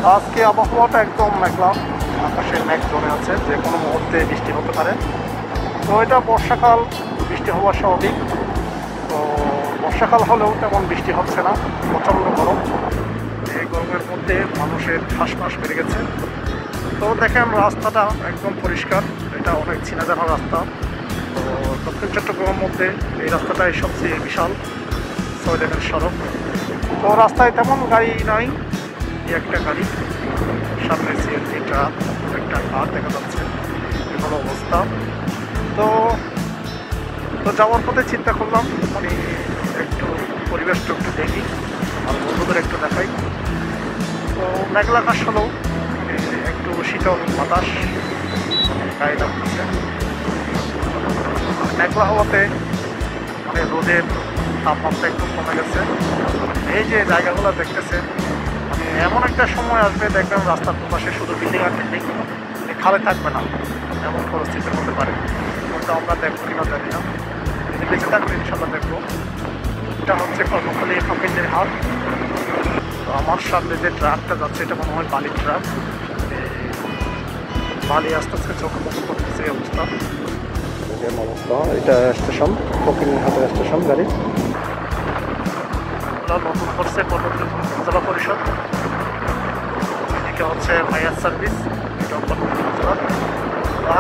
আজকে আবহাওয়াটা একদম মেঘলা, আকাশে মেঘ জমে আছে, যে কোনো মুহূর্তে বৃষ্টি হতে পারে। তো এটা বর্ষাকাল, বৃষ্টি হওয়া স্বাভাবিক। তো বর্ষাকাল হলেও তেমন বৃষ্টি হচ্ছে না, প্রচণ্ড গরম। এই গরমের মধ্যে মানুষের শ্বাস বেড়ে গেছে। তো দেখেন রাস্তাটা একদম পরিষ্কার, এটা অনেক চেনা জানা রাস্তা। তো দক্ষিণ চট্টগ্রামের মধ্যে এই রাস্তাটাই সবচেয়ে বিশাল 6 লেনের সড়ক। তো রাস্তায় তেমন গাড়ি নাই, একটা গাড়ি, সামনে সিএনজি ট্রাক, একটা কার দেখা যাচ্ছে, এগুলো অবস্থা। তো যাওয়ার পথে চিন্তা করলাম মানে একটু পরিবেশটা একটু দেখি, আর বন্ধুদের একটু দেখাই। তো মেঘলা আকাশ হলেও মানে একটু শীতল বাতাস গায়ে লাগতেছে। মেঘলা হওয়াতে মানে রোদের তাপমাত্রা একটু কমে গেছে। এই যে জায়গাগুলো দেখতেছে, মানে এমন একটা সময় আসবে দেখবেন রাস্তার পাশে শুধু বিল্ডিং আর বিল্ডিং, খালে থাকবে না, এমন পরিস্থিতি হতে পারে। কিন্তু আমরা দেখবো কিনা জানি না, বেঁচে থাকলে ইনশাল্লাহ দেখবো। এটা হচ্ছে কর্মখালী ফকিরদের হাট। তো আমার সামনে যে ট্রাকটা যাচ্ছে এটা মনে হয় বালির ট্রাক, বালি আস্তে আস্তে চোখে মুখে করতেছে এই অবস্থা। এটা স্টেশন, ফকিরহাটের স্টেশন গাড়ি নতুন করছে কর্মখালী জেলা পরিষদ। এদিকে হচ্ছে ফায়ার সার্ভিস, এটাও কর্মখালী জেলা।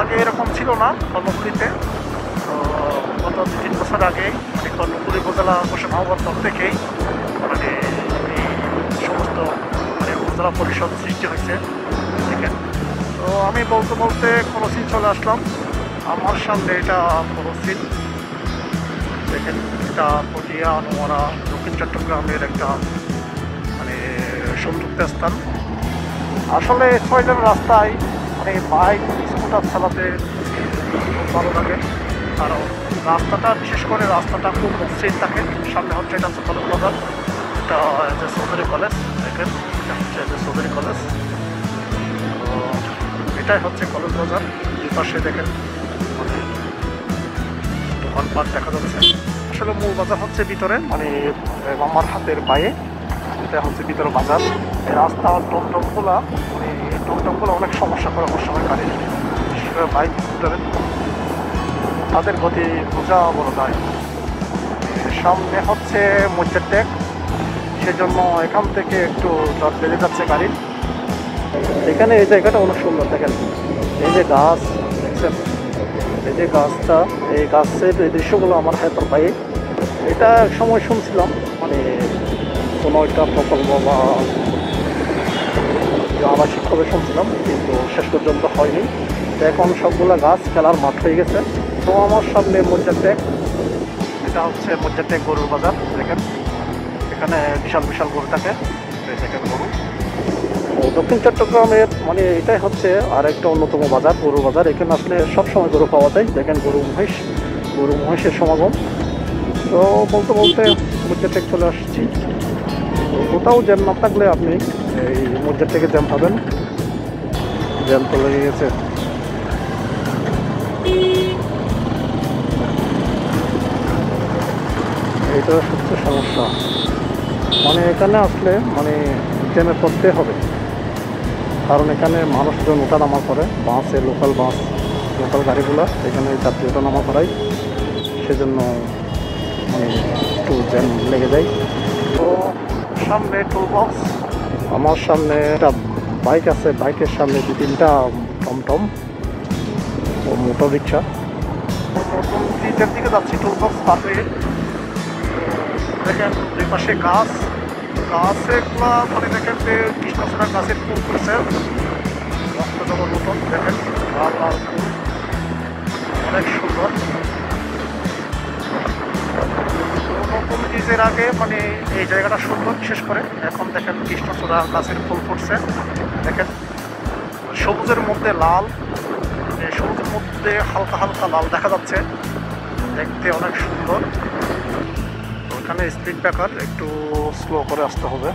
আগে এরকম ছিল না কর্মখালীতে। তো গত 2-3 বছর আগেই মানে কর্ণফুলী উপজেলা মহাবার তরফ থেকেই মানে এই সমস্ত মানে উপজেলা পরিষদ সৃষ্টি হয়েছে। ঠিক আছে, তো আমি বলতে বলতে কলসিন চলে আসলাম। আমার সামনে এটা কলসিন, দেখেন এটা পটিয়া নোয়ারা দক্ষিণ চট্টগ্রামের একটা মানে সংযুক্ত স্থান। আসলে 6 লেন রাস্তায় মানে বাইক স্কুটার চালাতে খুব ভালো লাগে, কারণ রাস্তাটা বিশেষ করে রাস্তাটা খুব মসৃণ থাকে। সামনে হচ্ছে এটা হচ্ছে কলেজ বাজার, এটা যে চৌধুরী কলেজ, দেখেন এটা হচ্ছে যে চৌধুরী কলেজ। তো এটাই হচ্ছে কলেজ বাজার। এই পাশে দেখেন মানে দোকানপাট দেখা যাচ্ছে। আসলে মূল বাজার হচ্ছে ভিতরে, মানে আমার হাতের পায়ে এটা হচ্ছে ভিতরে বাজার। এই রাস্তা টমটমগুলা মানে টমটমগুলো অনেক সমস্যা করে আমার সময় গাড়ি, বিশেষ করে বাইক স্কুটারের, তাদের গতি বোঝা বড় যায়। সামনে হচ্ছে মজ্জার ট্যাগ, সেজন্য এখান থেকে একটু জট বেড়ে যাচ্ছে গাড়ি। এখানে এই জায়গাটা অনেক সুন্দর, দেখেন এই যে গাছ দেখছেন, এই যে গাছটা, এই গাছের এই দৃশ্যগুলো আমার হাতের পায়ে। এটা এক সময় শুনছিলাম মানে কোনো একটা প্রকল্প বা আবাসিক হবে শুনছিলাম, কিন্তু শেষ পর্যন্ত হয়নি। তো এখন সবগুলো গাছ খেলার মাঠ হয়ে গেছে। তো আমার সামনে মজ্জার ট্যাগ, এটা হচ্ছে মজ্জার ট্যাগ গরুর বাজার। দেখেন এখানে বিশাল বিশাল গরু থাকে, দেখেন গরু। দক্ষিণ চট্টগ্রামের মানে এটাই হচ্ছে আর একটা অন্যতম বাজার, গরুর বাজার। এখানে আসলে সবসময় গরু পাওয়া যায়। দেখেন গরু মহিষের সমাগম। তো বলতে বলতে মজ্জার ট্যাগ চলে আসছি। তো কোথাও জ্যাম না থাকলে আপনি এই মজ্জার ট্যাগে জ্যাম পাবেন। জ্যাম তো লেগে গেছে। এইটা সবচেয়ে সমস্যা, মানে এখানে আসলে মানে জ্যামে পড়তে হবে, কারণ এখানে মানুষজন ওঠানামা করে, বাসে লোকাল গাড়িগুলো এখানে যাত্রী ওঠানামা করায়, সেজন্য মানে একটু জ্যাম লেগে যায়। তো সামনে টুল বক্স, আমার সামনে একটা বাইক আছে, বাইকের সামনে 2-3টা টমটম ও মোটর রিক্সা। ব্রিজের দিকে যাচ্ছি টুল বক্স পার হয়ে। দেখেন দুই পাশে গাছগুলা মানে দেখেন যে কৃষ্ণচূড়া গাছের ফুল করছে রক্ত জগর মতন। দেখেন লাল লাল ফুল, অনেক সুন্দর। নতুন ব্রিজের আগে মানে এই জায়গাটা সুন্দর, বিশেষ করে এখন দেখেন কৃষ্ণচূড়া গাছের ফুল ফুটছে। দেখেন সবুজের মধ্যে লাল, সবুজের মধ্যে হালকা হালকা লাল দেখা যাচ্ছে, দেখতে অনেক সুন্দর। এখানে স্পিড ব্রেকার একটু স্লো করে আসতে হবে,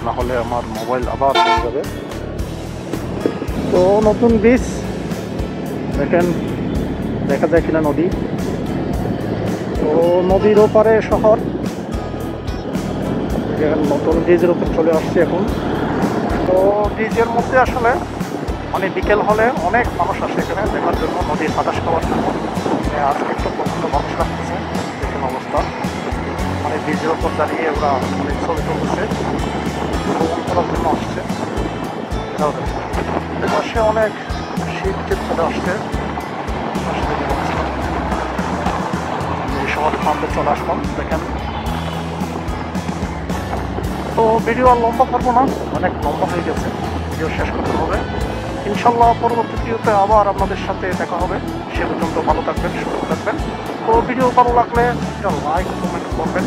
না হলে আমার মোবাইল আবার হয়ে যাবে। তো নতুন ব্রিজ দেখেন, দেখা যায় কিনা নদী। তো নদীর ওপারে শহর, নতুন ব্রিজের উপর চলে আসছে এখন। তো ব্রিজের মধ্যে আসলে মানে বিকেল হলে অনেক মানুষ আসে এখানে দেখার জন্য, নদীর বাতাস খাওয়ার জন্য। আজকে একটু প্রচণ্ড মানুষ লাগতেছে, দেখুন অবস্থা। মানে ব্রিজের ওপর দাঁড়িয়ে ওরা মানে ছবি তুলতেছে, ভ্রমণ করার জন্য আসছে। এটাও দেখছে পাশে অনেক শীত টিপ চলে আসছে। এই সময় ফার্মে চলে আসলাম, দেখেন। তো ভিডিও আর লম্বা করবো না, অনেক লম্বা হয়ে গেছে, ভিডিও শেষ করতে হবে। ইনশাল্লাহ পরবর্তী ভিডিওতে আবার আপনাদের সাথে দেখা হবে। সে পর্যন্ত ভালো থাকবেন, সুস্থ থাকবেন। তো ভিডিও ভালো লাগলে একটা লাইক কমেন্ট করবেন।